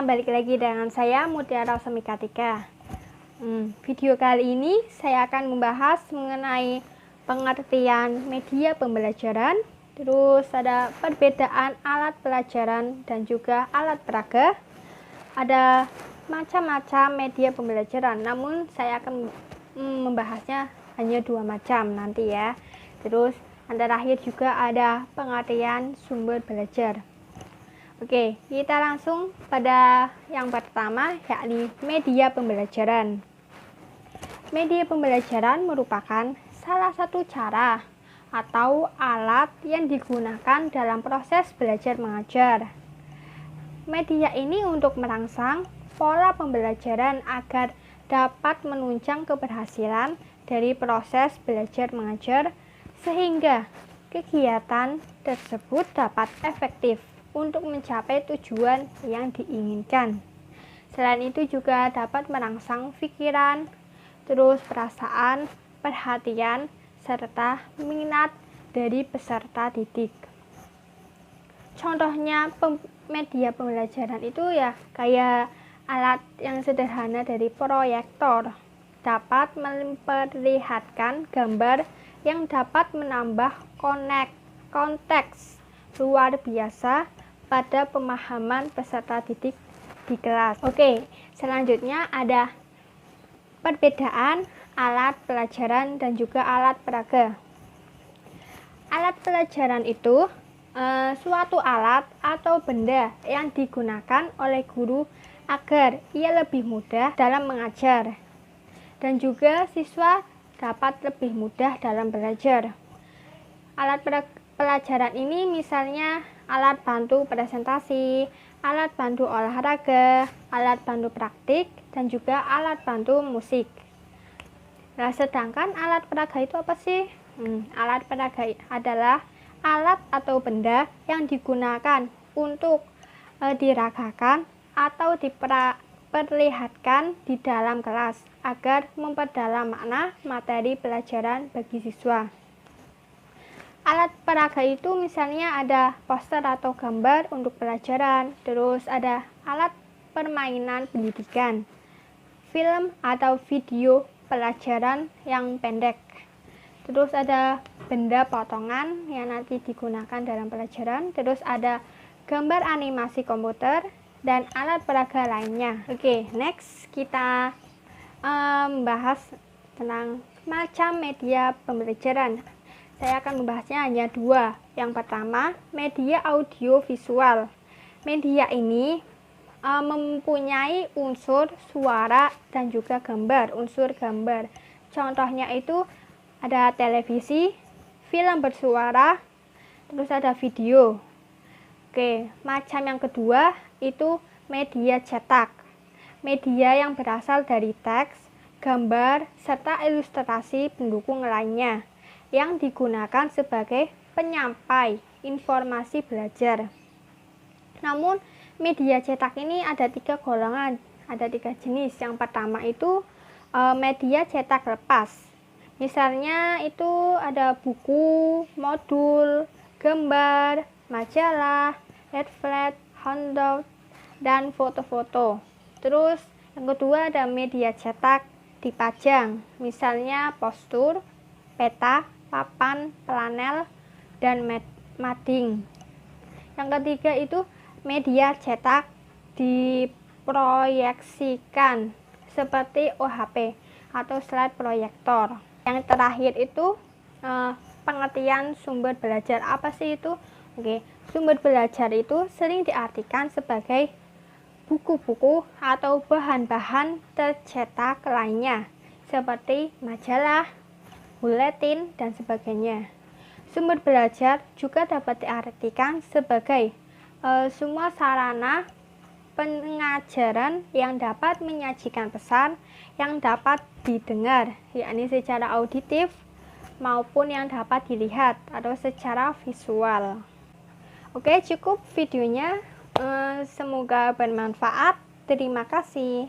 balik lagi dengan saya Mutiara Semikatika. Video kali ini saya akan membahas mengenai pengertian media pembelajaran, terus ada perbedaan alat pelajaran dan juga alat peraga. Ada macam-macam media pembelajaran, namun saya akan membahasnya hanya 2 macam nanti ya. Terus antara terakhir juga ada pengertian sumber belajar. Oke, kita langsung pada yang pertama, yakni media pembelajaran. Media pembelajaran merupakan salah satu cara atau alat yang digunakan dalam proses belajar mengajar. Media ini untuk merangsang pola pembelajaran agar dapat menunjang keberhasilan dari proses belajar mengajar, sehingga kegiatan tersebut dapat efektif untuk mencapai tujuan yang diinginkan. Selain itu juga dapat merangsang pikiran, terus perasaan, perhatian, serta minat dari peserta didik. Contohnya media pembelajaran itu ya kayak alat yang sederhana dari proyektor, dapat memperlihatkan gambar yang dapat menambah konteks luar biasa pada pemahaman peserta didik di kelas. Oke, selanjutnya ada perbedaan alat pelajaran dan juga alat peraga. Alat pelajaran itu suatu alat atau benda yang digunakan oleh guru agar ia lebih mudah dalam mengajar dan juga siswa dapat lebih mudah dalam belajar. Alat pelajaran ini misalnya alat bantu presentasi, alat bantu olahraga, alat bantu praktik, dan juga alat bantu musik. Nah, sedangkan alat peraga itu apa sih? Alat peraga adalah alat atau benda yang digunakan untuk diragakan atau diperlihatkan di dalam kelas agar memperdalam makna materi pelajaran bagi siswa. Alat peraga itu misalnya ada poster atau gambar untuk pelajaran, terus ada alat permainan pendidikan, film atau video pelajaran yang pendek, terus ada benda potongan yang nanti digunakan dalam pelajaran, terus ada gambar animasi komputer, dan alat peraga lainnya. Oke, next kita membahas tentang macam media pembelajaran. Saya akan membahasnya hanya 2. Yang pertama, media audio visual. Media ini mempunyai unsur suara dan juga unsur gambar. Contohnya itu ada televisi, film bersuara, terus ada video. Oke, macam yang kedua itu media cetak. Media yang berasal dari teks, gambar, serta ilustrasi pendukung lainnya yang digunakan sebagai penyampai informasi belajar. Namun, media cetak ini ada 3 golongan, ada 3 jenis. Yang pertama itu media cetak lepas. Misalnya itu ada buku, modul, gambar, majalah, leaflet, handout, dan foto-foto. Terus yang kedua ada media cetak dipajang, misalnya poster, peta, papan, planel, dan mading. Yang ketiga itu media cetak diproyeksikan seperti OHP atau slide proyektor. Yang terakhir itu pengertian sumber belajar. Apa sih itu? Oke, sumber belajar itu sering diartikan sebagai buku-buku atau bahan-bahan tercetak lainnya seperti majalah, buletin, dan sebagainya. Sumber belajar juga dapat diartikan sebagai semua sarana pengajaran yang dapat menyajikan pesan yang dapat didengar, yakni secara auditif maupun yang dapat dilihat atau secara visual. Oke, cukup videonya. Semoga bermanfaat. Terima kasih.